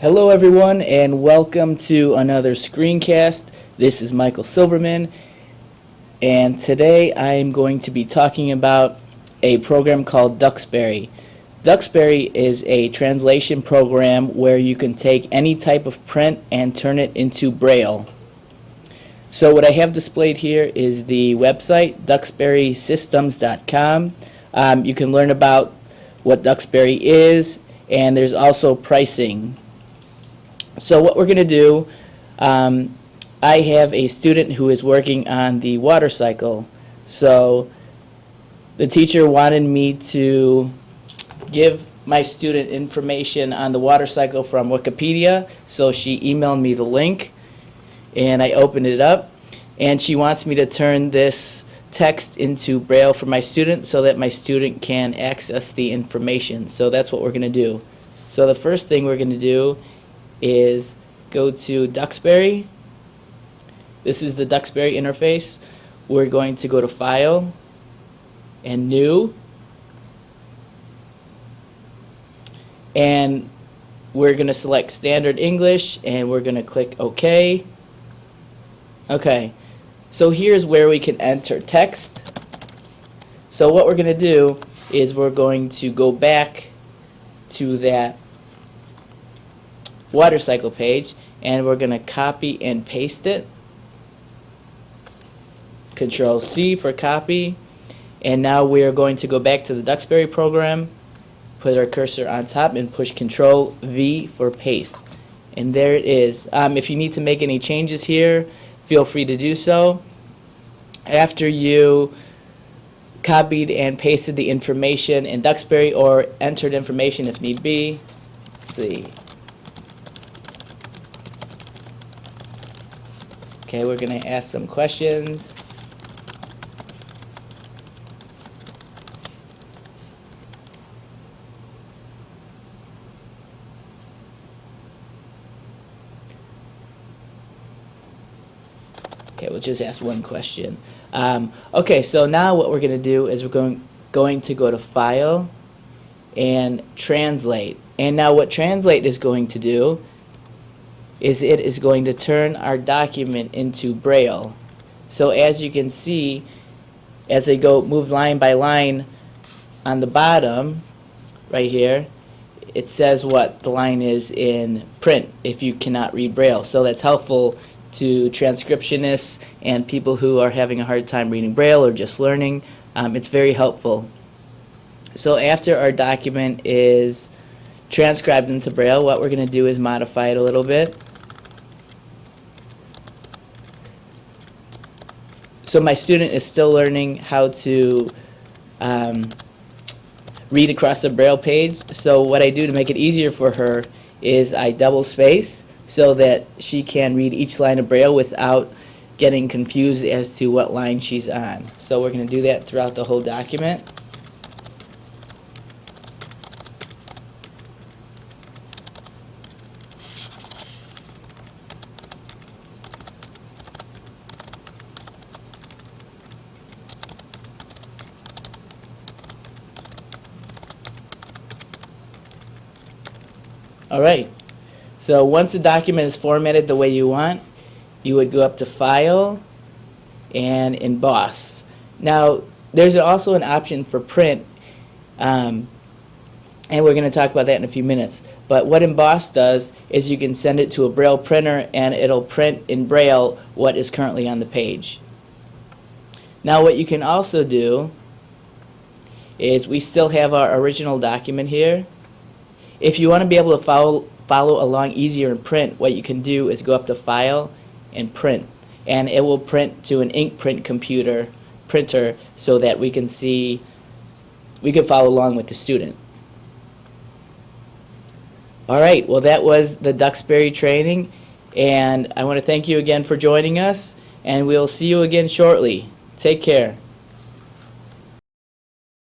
Hello everyone and welcome to another screencast. This is Michael Silverman and today I am going to be talking about a program called Duxbury. Duxbury is a translation program where you can take any type of print and turn it into braille. So what I have displayed here is the website duxburysystems.com. You can learn about what Duxbury is, and there's also pricing. So what we're going to do, I have a student who is working on the water cycle. So the teacher wanted me to give my student information on the water cycle from Wikipedia. So she emailed me the link and I opened it up, and she wants me to turn this text into braille for my student so that my student can access the information. So that's what we're going to do. So the first thing we're going to do is go to Duxbury. This is the Duxbury interface. We're going to go to File and New, and we're going to select Standard English and we're going to click OK. Okay, so here's where we can enter text. So what we're going to do is we're going to go back to that water cycle page and we're going to copy and paste it. Control C for copy, and now we are going to go back to the Duxbury program, put our cursor on top and push Control V for paste, and there it is. If you need to make any changes here, feel free to do so. After you copied and pasted the information in Duxbury, or entered information if need be, okay, we're going to ask some questions. Okay, we'll just ask one question. Okay, so now what we're going to do is we're going to go to File and Translate. And now what Translate is going to do is it is going to turn our document into braille. So as you can see, as I move line by line on the bottom right here, it says what the line is in print if you cannot read braille. So that's helpful to transcriptionists and people who are having a hard time reading braille or just learning. It's very helpful. So after our document is transcribed into braille, what we're going to do is modify it a little bit. So my student is still learning how to read across the braille page. So what I do to make it easier for her is I double space so that she can read each line of braille without getting confused as to what line she's on. So we're going to do that throughout the whole document. Alright, so once the document is formatted the way you want, you would go up to File and Emboss. Now, there's also an option for print, and we're going to talk about that in a few minutes. But what Emboss does is you can send it to a braille printer and it'll print in braille what is currently on the page. Now what you can also do is we still have our original document here. If you want to be able to follow along easier in print, what you can do is go up to File and Print, and it will print to an ink print printer so that we can follow along with the student. Alright, well that was the Duxbury training, and I want to thank you again for joining us, and we'll see you again shortly. Take care.